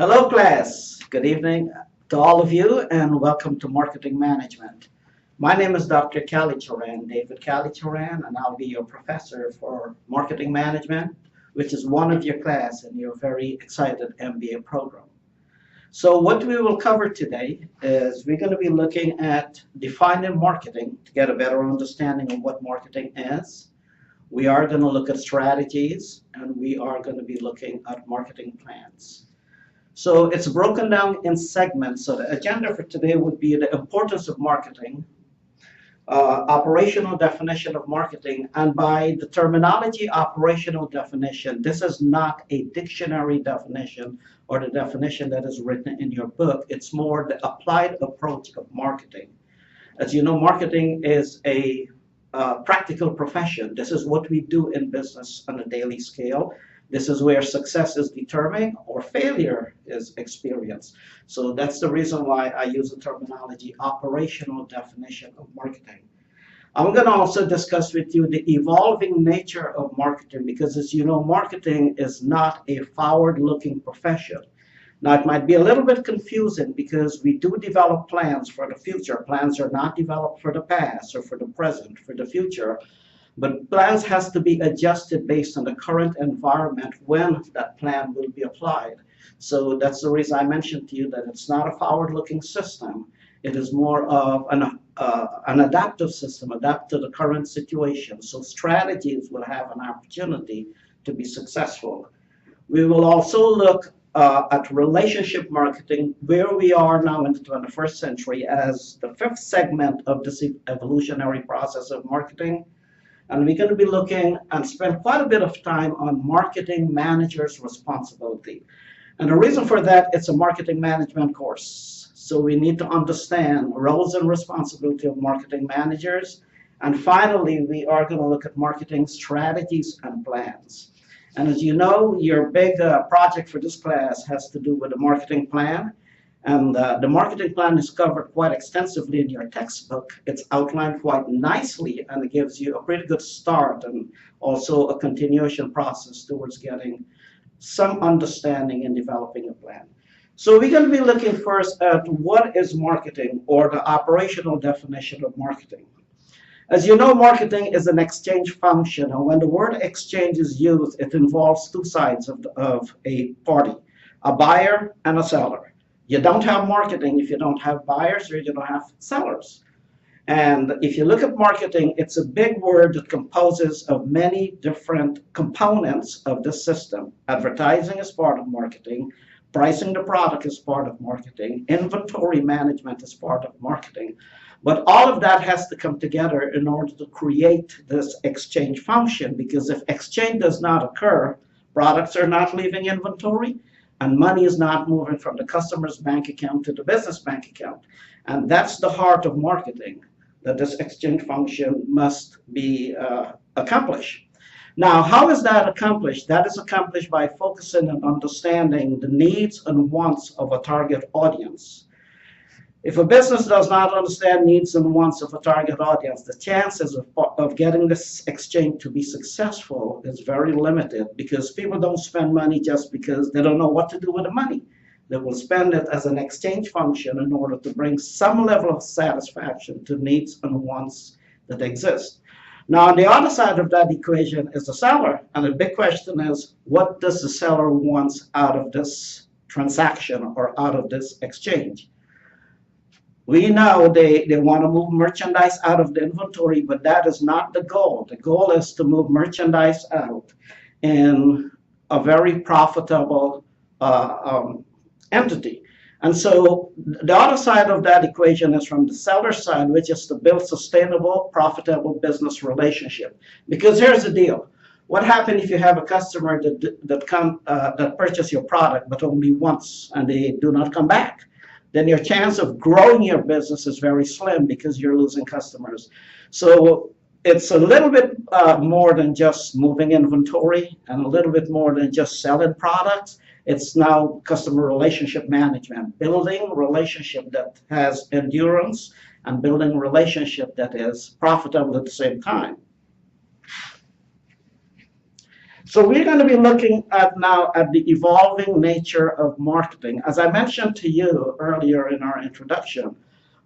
Hello, class. Good evening to all of you, and welcome to Marketing Management. My name is Dr. David Choran, and I'll be your professor for Marketing Management, which is one of your class in your very excited MBA program. So what we will cover today is we're going to be looking at defining marketing to get a better understanding of what marketing is. We are going to look at strategies, and we are going to be looking at marketing plans. So it's broken down in segments. So the agenda for today would be the importance of marketing, operational definition of marketing, and by the terminology operational definition, this is not a dictionary definition or the definition that is written in your book. It's more the applied approach of marketing. As you know, marketing is a practical profession. This is what we do in business on a daily scale. This is where success is determined or failure is experienced. So that's the reason why I use the terminology operational definition of marketing. I'm going to also discuss with you the evolving nature of marketing because, as you know, marketing is not a forward-looking profession. Now, it might be a little bit confusing because we do develop plans for the future. Plans are not developed for the past or for the present, for the future. But plans has to be adjusted based on the current environment when that plan will be applied. So that's the reason I mentioned to you that it's not a forward-looking system. It is more of an adaptive system, adapt to the current situation. So strategies will have an opportunity to be successful. We will also look at relationship marketing, where we are now in the 21st century as the fifth segment of this evolutionary process of marketing. And we're going to be looking and spend quite a bit of time on marketing managers' responsibility. And the reason for that, it's a marketing management course. So we need to understand roles and responsibility of marketing managers. And finally, we are going to look at marketing strategies and plans. And as you know, your big project for this class has to do with the marketing plan. And the marketing plan is covered quite extensively in your textbook. It's outlined quite nicely, and it gives you a pretty good start and also a continuation process towards getting some understanding in developing a plan. So we're going to be looking first at what is marketing, or the operational definition of marketing. As you know, marketing is an exchange function, and when the word exchange is used, it involves two sides of a party, a buyer and a seller. You don't have marketing if you don't have buyers or you don't have sellers. And if you look at marketing, it's a big word that composes of many different components of the system. Advertising is part of marketing. Pricing the product is part of marketing. Inventory management is part of marketing. But all of that has to come together in order to create this exchange function, because if exchange does not occur, products are not leaving inventory, and money is not moving from the customer's bank account to the business bank account. And that's the heart of marketing, that this exchange function must be accomplished. Now, how is that accomplished? That is accomplished by focusing and understanding the needs and wants of a target audience. If a business does not understand needs and wants of a target audience, the chances of getting this exchange to be successful is very limited, because people don't spend money just because they don't know what to do with the money. They will spend it as an exchange function in order to bring some level of satisfaction to needs and wants that exist. Now, on the other side of that equation is the seller. And the big question is, what does the seller want out of this transaction or out of this exchange? We know they want to move merchandise out of the inventory, but that is not the goal. The goal is to move merchandise out in a very profitable entity. And so the other side of that equation is from the seller side, which is to build sustainable, profitable business relationship. Because here's the deal. What happens if you have a customer that purchases your product but only once and they do not come back? Then your chance of growing your business is very slim because you're losing customers. So it's a little bit more than just moving inventory and a little bit more than just selling products. It's now customer relationship management, building a relationship that has endurance and building a relationship that is profitable at the same time. So we're going to be looking at now at the evolving nature of marketing. As I mentioned to you earlier in our introduction,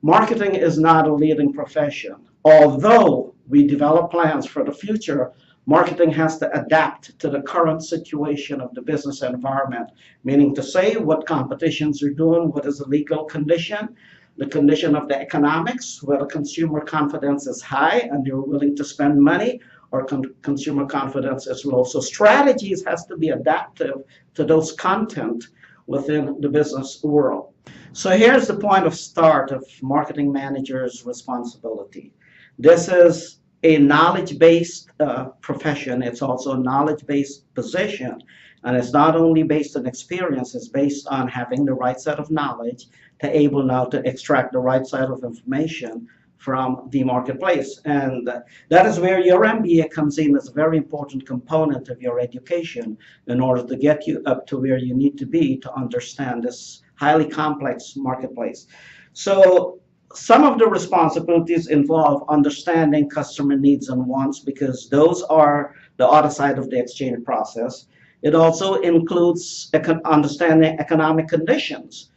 marketing is not a leading profession. Although we develop plans for the future, marketing has to adapt to the current situation of the business environment, meaning to say what competitions are doing, what is the legal condition, the condition of the economics, whether consumer confidence is high and they're willing to spend money, or consumer confidence is low. So strategies has to be adaptive to those content within the business world. So here's the point of start of marketing manager's responsibility. This is a knowledge-based profession. It's also a knowledge-based position. And it's not only based on experience, it's based on having the right set of knowledge to able now to extract the right set of information from the marketplace. And that is where your MBA comes in as a very important component of your education in order to get you up to where you need to be to understand this highly complex marketplace. So some of the responsibilities involve understanding customer needs and wants, because those are the other side of the exchange process. It also includes understanding economic conditions.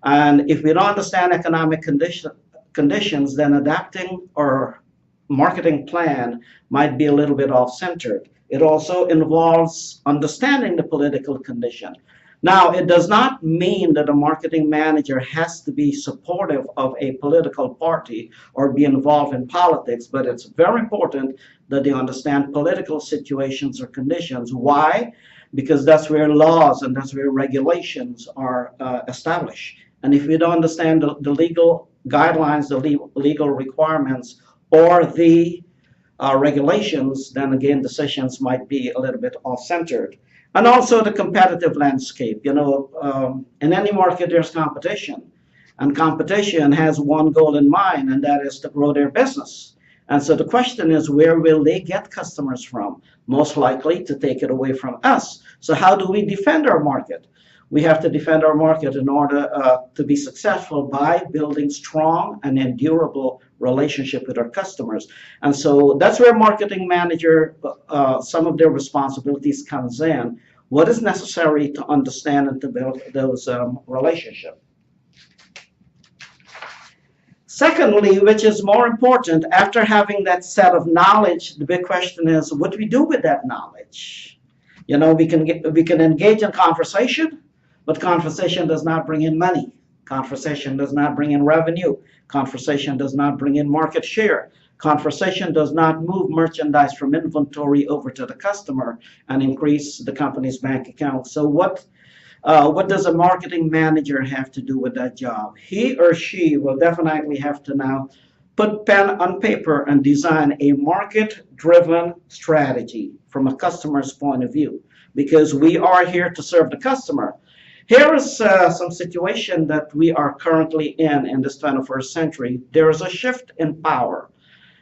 And if we don't understand economic conditions, then adapting our marketing plan might be a little bit off-centered. It also involves understanding the political condition. Now, it does not mean that a marketing manager has to be supportive of a political party or be involved in politics, but it's very important that they understand political situations or conditions. Why? Because that's where laws and that's where regulations are established. And if you don't understand the legal guidelines, the legal requirements, or the regulations, then again, decisions might be a little bit off-centered. And also the competitive landscape. You know, in any market, there's competition. And competition has one goal in mind, and that is to grow their business. And so the question is, where will they get customers from? Most likely to take it away from us. So how do we defend our market? We have to defend our market in order to be successful by building strong and endurable relationship with our customers. And so that's where marketing manager, some of their responsibilities comes in. What is necessary to understand and to build those relationships? Secondly, which is more important, after having that set of knowledge, the big question is, what do we do with that knowledge? You know, we can engage in conversation, but conversation does not bring in money. Conversation does not bring in revenue. Conversation does not bring in market share. Conversation does not move merchandise from inventory over to the customer and increase the company's bank account. So what does a marketing manager have to do with that job? He or she will definitely have to now put pen on paper and design a market-driven strategy from a customer's point of view, because we are here to serve the customer. Here is some situation that we are currently in this 21st century. There is a shift in power.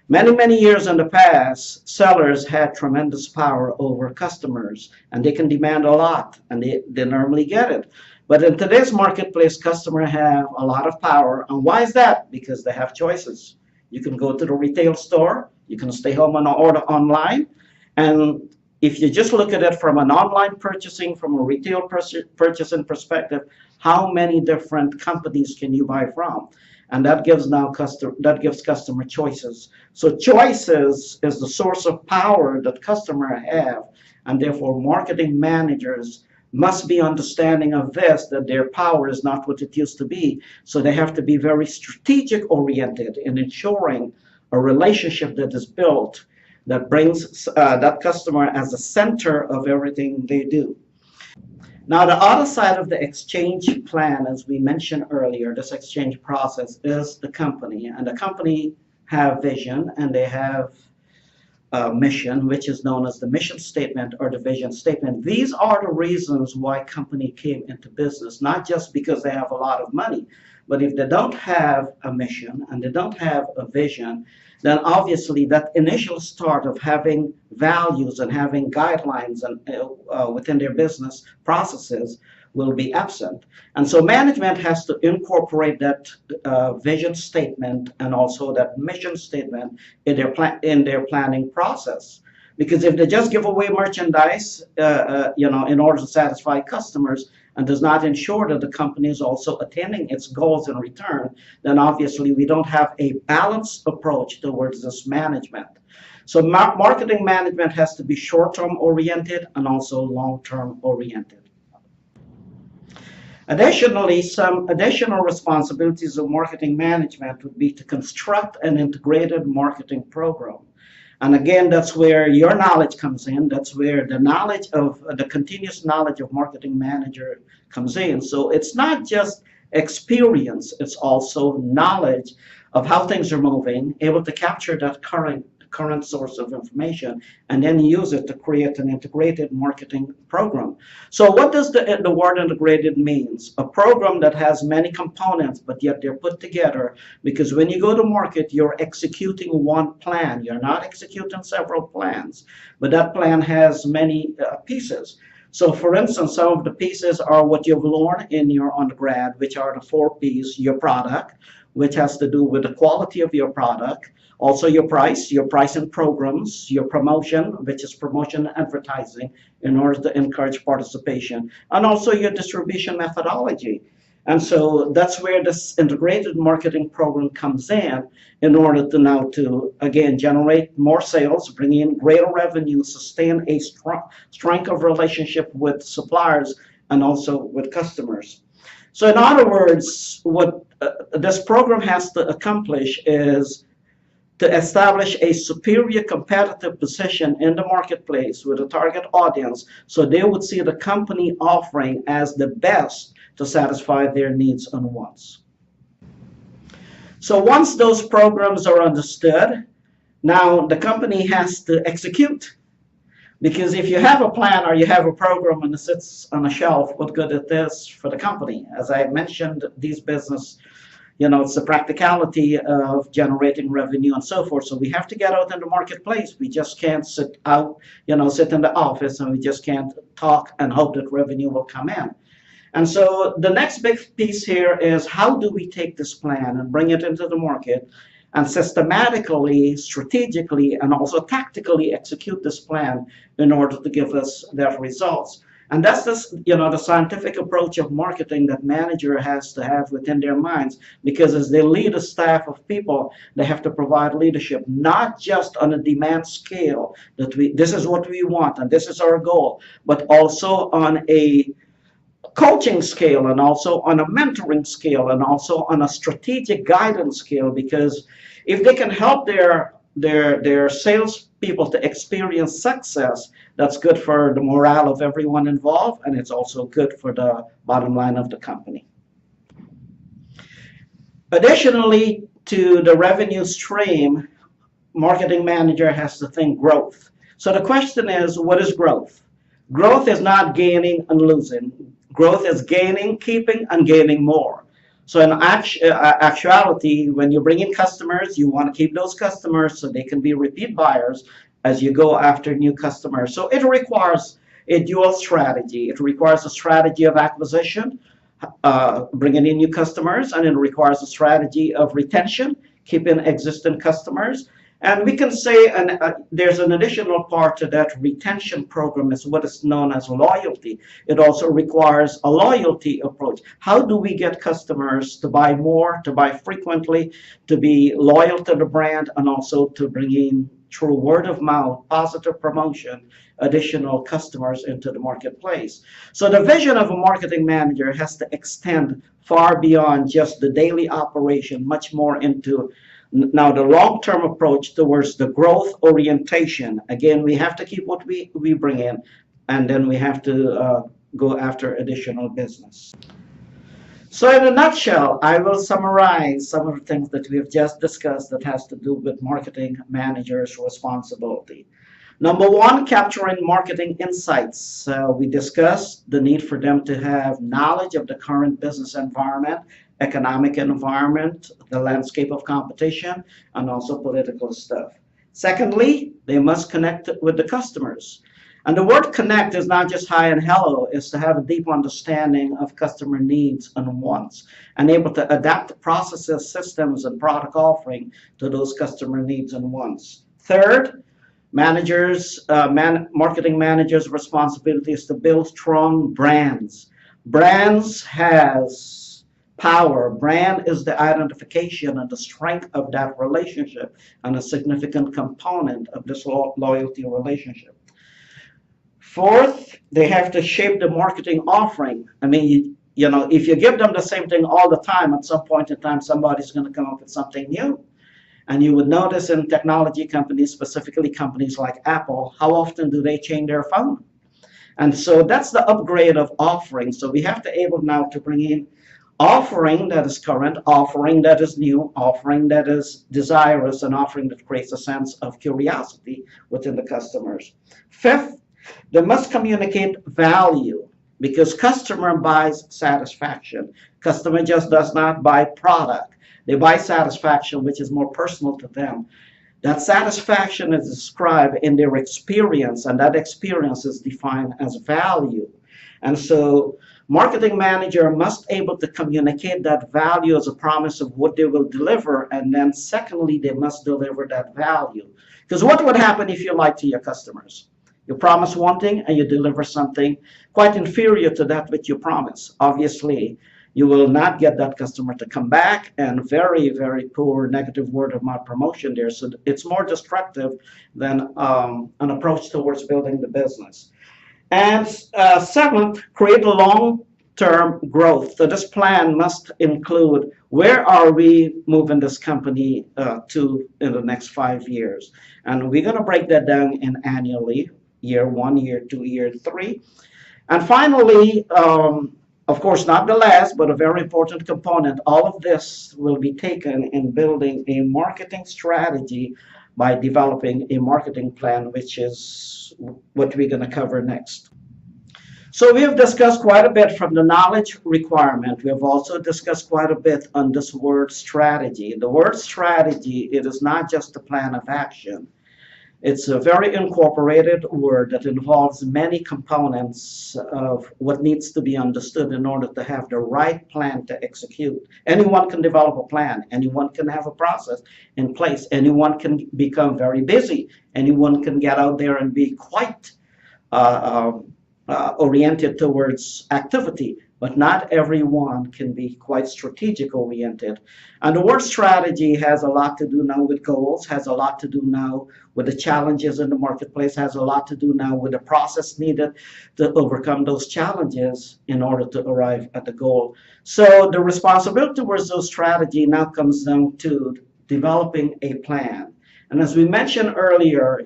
Many years in the past, sellers had tremendous power over customers, and they can demand a lot, and they normally get it. But in today's marketplace, customers have a lot of power. And why is that? Because they have choices. You can go to the retail store, you can stay home and order online, and if you just look at it from an online purchasing, from a retail purchasing perspective, how many different companies can you buy from? And that gives customer choices. So choices is the source of power that customers have, and therefore marketing managers must be understanding of this, that their power is not what it used to be. So they have to be very strategic oriented in ensuring a relationship that is built that brings that customer as the center of everything they do. Now, the other side of the exchange plan, as we mentioned earlier, this exchange process is the company. And the company have vision, and they have a mission, which is known as the mission statement or the vision statement. These are the reasons why company came into business, not just because they have a lot of money, but if they don't have a mission and they don't have a vision, then obviously that initial start of having values and having guidelines and within their business processes will be absent. And so management has to incorporate that vision statement and also that mission statement in their planning process. Because if they just give away merchandise, in order to satisfy customers and does not ensure that the company is also attaining its goals in return, then obviously we don't have a balanced approach towards this management. So marketing management has to be short-term oriented and also long-term oriented. Additionally, some additional responsibilities of marketing management would be to construct an integrated marketing program. And again, that's where your knowledge comes in. That's where the knowledge of the continuous knowledge of marketing manager comes in. So it's not just experience, it's also knowledge of how things are moving, able to capture that current source of information and then use it to create an integrated marketing program. So what does the word integrated means? A program that has many components, but yet they're put together, because when you go to market, you're executing one plan. You're not executing several plans, but that plan has many pieces. So for instance, some of the pieces are what you've learned in your undergrad, which are the 4 Ps: your product, which has to do with the quality of your product, also your pricing programs, your promotion, which is promotion and advertising in order to encourage participation, and also your distribution methodology. And so that's where this integrated marketing program comes in order to now to, again, generate more sales, bring in greater revenue, sustain a strength of relationship with suppliers and also with customers. So in other words, what this program has to accomplish is to establish a superior competitive position in the marketplace with a target audience, so they would see the company offering as the best to satisfy their needs and wants. So once those programs are understood, now the company has to execute. Because if you have a plan or you have a program and it sits on a shelf, what good it is for the company? As I mentioned, these business, it's the practicality of generating revenue and so forth. So we have to get out in the marketplace. We just can't sit out, sit in the office, and we just can't talk and hope that revenue will come in. And so the next big piece here is, how do we take this plan and bring it into the market and systematically, strategically, and also tactically execute this plan in order to give us that results? And that's the scientific approach of marketing that manager has to have within their minds, because as they lead a staff of people, they have to provide leadership, not just on a demand scale that this is what we want and this is our goal, but also on a coaching scale and also on a mentoring scale and also on a strategic guidance scale. Because if they can help their sales people to experience success, that's good for the morale of everyone involved, and it's also good for the bottom line of the company. Additionally to the revenue stream, marketing manager has to think growth. So the question is, what is growth? Growth is not gaining and losing. Growth is gaining, keeping, and gaining more. So in actuality, when you bring in customers, you want to keep those customers so they can be repeat buyers as you go after new customers. So it requires a dual strategy. It requires a strategy of acquisition, bringing in new customers, and it requires a strategy of retention, keeping existing customers. And we can say there's an additional part to that retention program, is what is known as loyalty. It also requires a loyalty approach. How do we get customers to buy more, to buy frequently, to be loyal to the brand, and also to bring in, through word of mouth, positive promotion, additional customers into the marketplace? So the vision of a marketing manager has to extend far beyond just the daily operation, much more into now the long-term approach towards the growth orientation. Again, we have to keep what we bring in, and then we have to go after additional business. So in a nutshell, I will summarize some of the things that we have just discussed that has to do with marketing managers' responsibility. Number one, capturing marketing insights. We discussed the need for them to have knowledge of the current business environment, economic environment, the landscape of competition, and also political stuff. Secondly, they must connect with the customers. And the word connect is not just hi and hello, it's to have a deep understanding of customer needs and wants, and able to adapt processes, systems, and product offering to those customer needs and wants. Third, Marketing managers' responsibility is to build strong brands. Brands has power. Brand is the identification and the strength of that relationship and a significant component of this loyalty relationship. Fourth, they have to shape the marketing offering. I mean, if you give them the same thing all the time, at some point in time, somebody's going to come up with something new. And you would notice in technology companies, specifically companies like Apple, how often do they change their phone? And so that's the upgrade of offering. So we have to able now to bring in offering that is current, offering that is new, offering that is desirous, and offering that creates a sense of curiosity within the customers. Fifth, they must communicate value, because customer buys satisfaction. Customer just does not buy product. They buy satisfaction, which is more personal to them. That satisfaction is described in their experience, and that experience is defined as value. And so marketing manager must able to communicate that value as a promise of what they will deliver, and then secondly, they must deliver that value. Because what would happen if you lied to your customers? You promise one thing and you deliver something quite inferior to that which you promise. Obviously, you will not get that customer to come back, and very, very poor negative word of mouth promotion there. So it's more destructive than an approach towards building the business. And seventh, create a long-term growth. So this plan must include where are we moving this company to in the next 5 years. And we're going to break that down in annually, year 1, year 2, year 3. And finally, of course, not the last, but a very important component, all of this will be taken in building a marketing strategy by developing a marketing plan, which is what we're going to cover next. So we have discussed quite a bit from the knowledge requirement. We have also discussed quite a bit on this word strategy. The word strategy, it is not just a plan of action. It's a very incorporated word that involves many components of what needs to be understood in order to have the right plan to execute. Anyone can develop a plan. Anyone can have a process in place. Anyone can become very busy. Anyone can get out there and be quite oriented towards activity. But not everyone can be quite strategic oriented. And the word strategy has a lot to do now with goals, has a lot to do now with the challenges in the marketplace, has a lot to do now with the process needed to overcome those challenges in order to arrive at the goal. So the responsibility towards those strategy now comes down to developing a plan. And as we mentioned earlier,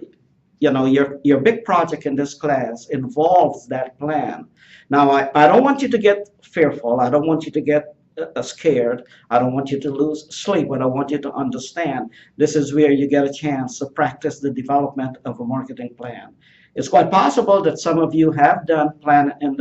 your big project in this class involves that plan. Now, I don't want you to get fearful. I don't want you to get scared. I don't want you to lose sleep, but I want you to understand this is where you get a chance to practice the development of a marketing plan. It's quite possible that some of you have done plan in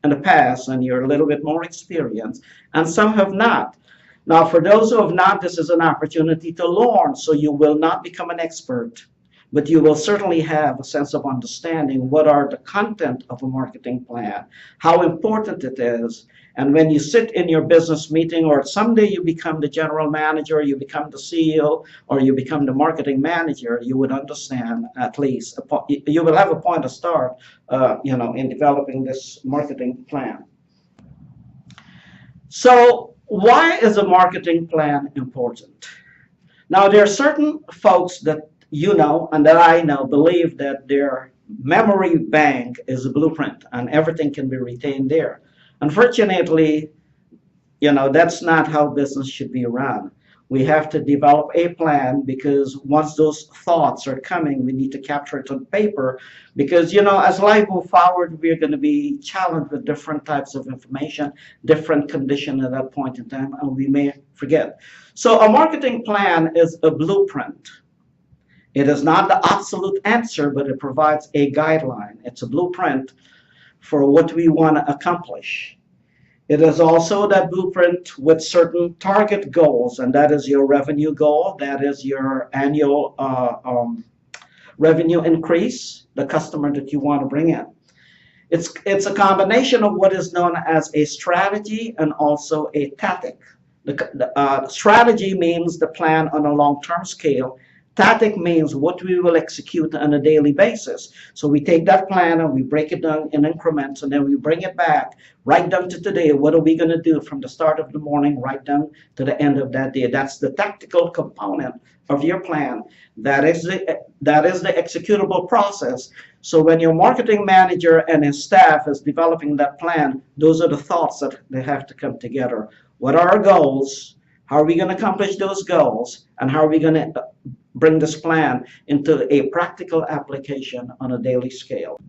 the past and you're a little bit more experienced, and some have not. Now, for those who have not, this is an opportunity to learn, so you will not become an expert, but you will certainly have a sense of understanding what are the content of a marketing plan, how important it is. And when you sit in your business meeting, or someday you become the general manager, you become the CEO, or you become the marketing manager, you would understand at least, you will have a point of start, in developing this marketing plan. So why is a marketing plan important? Now, there are certain folks that and that I know believe that their memory bank is a blueprint and everything can be retained there. Unfortunately, that's not how business should be run. We have to develop a plan, because once those thoughts are coming, we need to capture it on paper, because as life moves forward, we're going to be challenged with different types of information, different conditions at that point in time, and we may forget. So a marketing plan is a blueprint. It is not the absolute answer, but it provides a guideline. It's a blueprint for what we want to accomplish. It is also that blueprint with certain target goals, and that is your revenue goal, that is your annual revenue increase, the customer that you want to bring in. It's a combination of what is known as a strategy and also a tactic. The strategy means the plan on a long-term scale. Static means what we will execute on a daily basis. So we take that plan and we break it down in increments, and then we bring it back right down to today. What are we going to do from the start of the morning right down to the end of that day? That's the tactical component of your plan. That is the executable process. So when your marketing manager and his staff is developing that plan, those are the thoughts that they have to come together. What are our goals? How are we going to accomplish those goals? And how are we going to bring this plan into a practical application on a daily scale?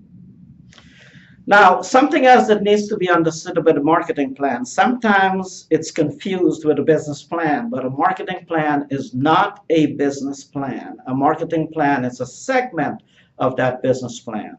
Now, something else that needs to be understood about a marketing plan. Sometimes it's confused with a business plan, but a marketing plan is not a business plan. A marketing plan is a segment of that business plan.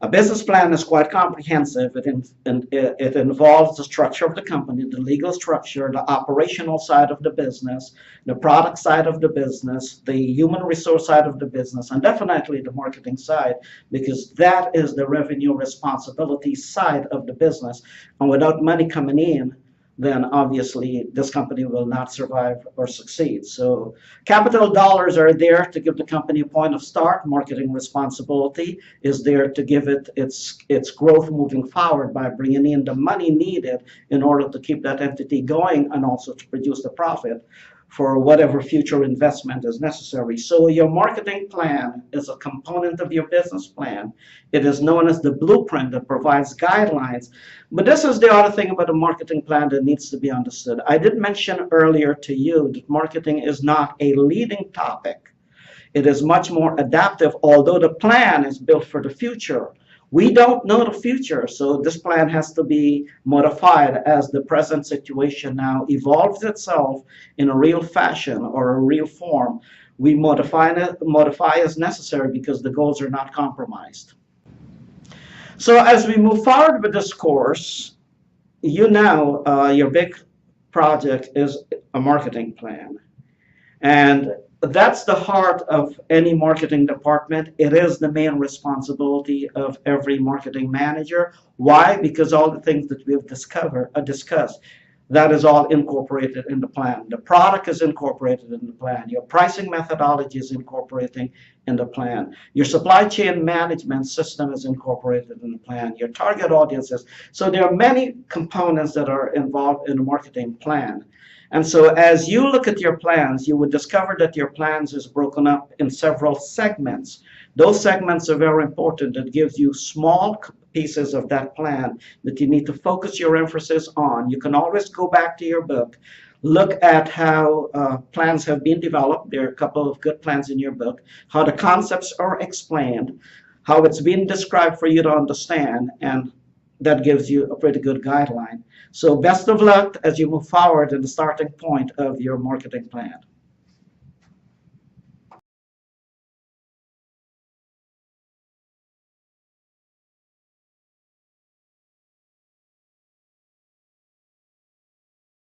A business plan is quite comprehensive. It involves the structure of the company, the legal structure, the operational side of the business, the product side of the business, the human resource side of the business, and definitely the marketing side, because that is the revenue responsibility side of the business. And without money coming in, then obviously this company will not survive or succeed. So capital dollars are there to give the company a point of start. Marketing responsibility is there to give it its growth moving forward by bringing in the money needed in order to keep that entity going and also to produce the profit for whatever future investment is necessary. So your marketing plan is a component of your business plan. It is known as the blueprint that provides guidelines. But this is the other thing about a marketing plan that needs to be understood. I did mention earlier to you that marketing is not a leading topic. It is much more adaptive, although the plan is built for the future. We don't know the future, so this plan has to be modified as the present situation now evolves itself in a real fashion or a real form. We modify as necessary because the goals are not compromised. So as we move forward with this course, you know your big project is a marketing plan. And that's the heart of any marketing department. It is the main responsibility of every marketing manager. Why? Because all the things that we've discussed, that is all incorporated in the plan. The product is incorporated in the plan. Your pricing methodology is incorporating in the plan. Your supply chain management system is incorporated in the plan. Your target audiences. So there are many components that are involved in a marketing plan. And so as you look at your plans, you would discover that your plans is broken up in several segments. Those segments are very important. It gives you small pieces of that plan that you need to focus your emphasis on. You can always go back to your book, look at how plans have been developed. There are a couple of good plans in your book, how the concepts are explained, how it's been described for you to understand, and that gives you a pretty good guideline. So best of luck as you move forward in the starting point of your marketing plan.